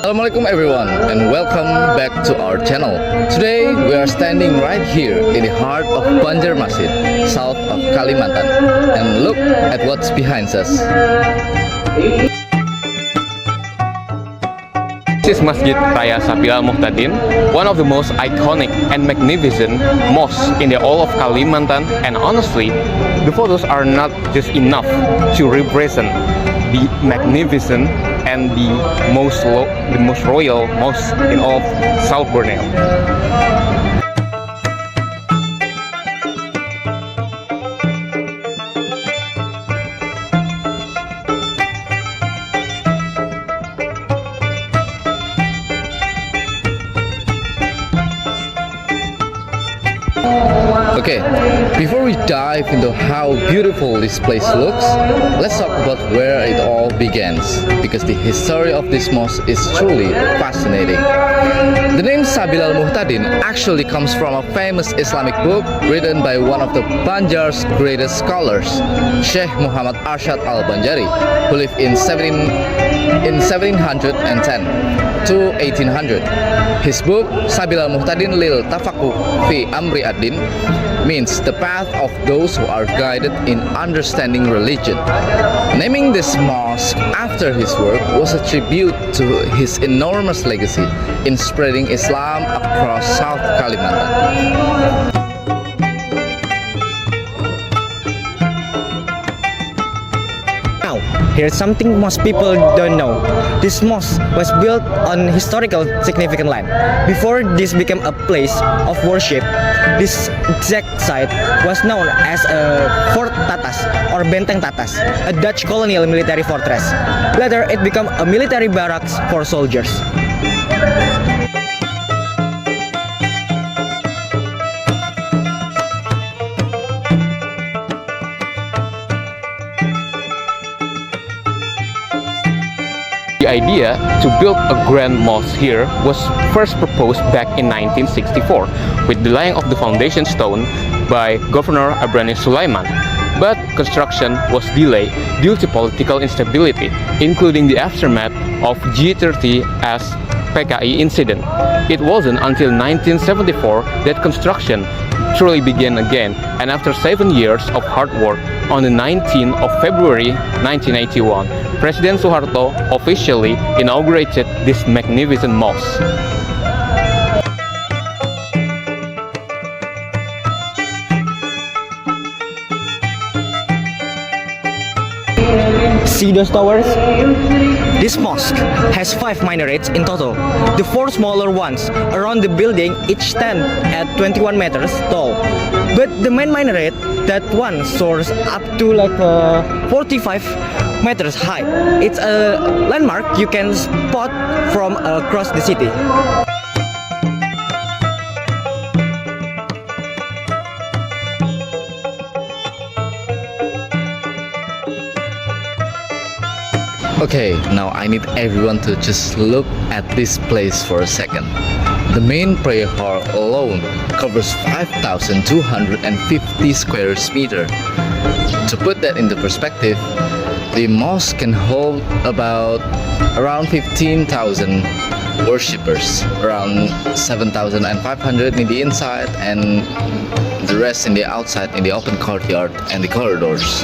Assalamualaikum everyone and welcome back to our channel. Today we are standing right here in the heart of Banjarmasin, south of Kalimantan, and look at what's behind us. This is Masjid Raya Sabil Al Muhtadin, one of the most iconic and magnificent mosques in the all of Kalimantan, and honestly, the photos are not just enough to represent the magnificent and the most royal mosque in all of South Borneo. Okay, before we dive into how beautiful this place looks, let's talk about where it all begins, because the history of this mosque is truly fascinating. The name Sabil Al Muhtadin actually comes from a famous Islamic book written by one of the Banjar's greatest scholars, Sheikh Muhammad Arsyad Al-Banjari, who lived in 1710 to 1800. His book, Sabil Al Muhtadin lil Tafaquh fi Amri ad-Din, means the path of those who are guided in understanding religion. Naming this mosque after his work was a tribute to his enormous legacy in spreading Islam across South Kalimantan. Now, here's something most people don't know. This mosque was built on historical significant land. Before this became a place of worship, this exact site was known as Fort Tatas or Benteng Tatas, a Dutch colonial military fortress. Later, it became a military barracks for soldiers. The idea to build a grand mosque here was first proposed back in 1964 with the laying of the foundation stone by Governor Abrani Sulaiman. But construction was delayed due to political instability, including the aftermath of G30S PKI incident. It wasn't until 1974 that construction truly began again, and after 7 years of hard work, on the 19th of February 1981, President Suharto officially inaugurated this magnificent mosque. See those towers? This mosque has 5 minarets in total. The 4 smaller ones around the building each stand at 21 meters tall. But the main minaret, that one soars up to like 45 meters high. It's a landmark you can spot from across the city. Okay, now I need everyone to just look at this place for a second. The main prayer hall alone covers 5,250 square meters. To put that into perspective, the mosque can hold about around 15,000 worshippers, around 7,500 in the inside and the rest in the outside in the open courtyard and the corridors.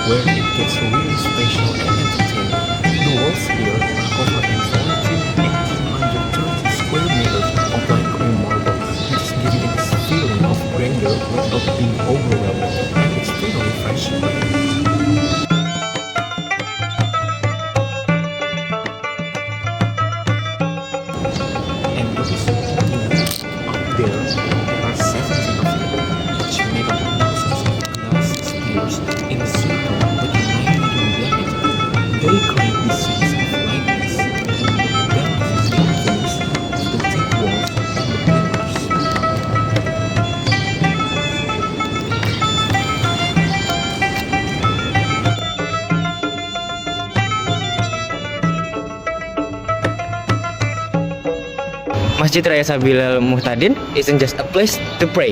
Where it gets really special and entertaining. The walls here are covered in 1,830 square meters of light green marble, which is giving it this feeling of grandeur without being overwhelming, and it's pretty refreshing. And those rooms up there are 17 of them, each made of thousands of glass spheres in a circle. They create this sense of lightness and balances the influence of the thick walls and the pillars. Masjid Raya Sabil Al Muhtadin isn't just a place to pray.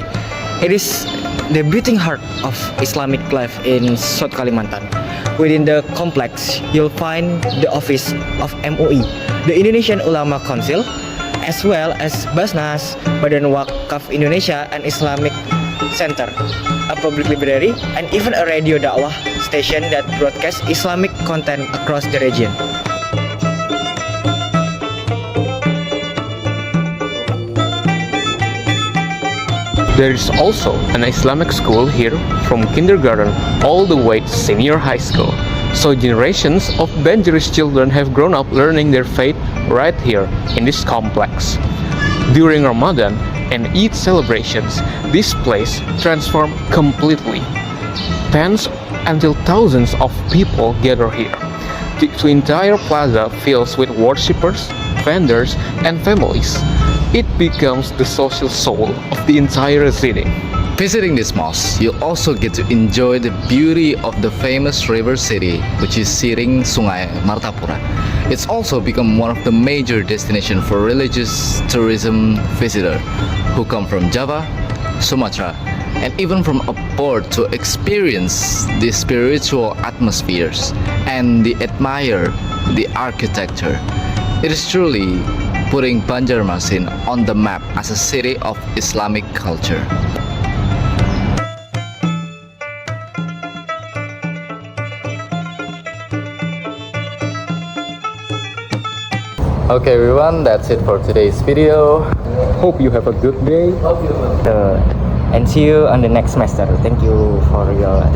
It is the beating heart of Islamic life in South Kalimantan. Within the complex, you'll find the office of MUI, the Indonesian Ulama Council, as well as Basnas, Badan Wakaf Indonesia, and Islamic Center, a public library, and even a radio dakwah station that broadcasts Islamic content across the region. There is also an Islamic school here from kindergarten all the way to senior high school. So generations of Banjaris children have grown up learning their faith right here in this complex. During Ramadan and Eid celebrations, this place transformed completely. Tens until thousands of people gather here. The entire plaza fills with worshippers, vendors, and families. It becomes the social soul of the entire city. Visiting this mosque, you'll also get to enjoy the beauty of the famous river city, which is Siring Sungai Martapura. It's also become one of the major destinations for religious tourism visitors who come from Java, Sumatra, and even from abroad to experience the spiritual atmospheres and admire the architecture. It is truly putting Banjarmasin on the map as a city of Islamic culture. Okay everyone, that's it for today's video. Hope you have a good day. And see you on the next semester. Thank you for your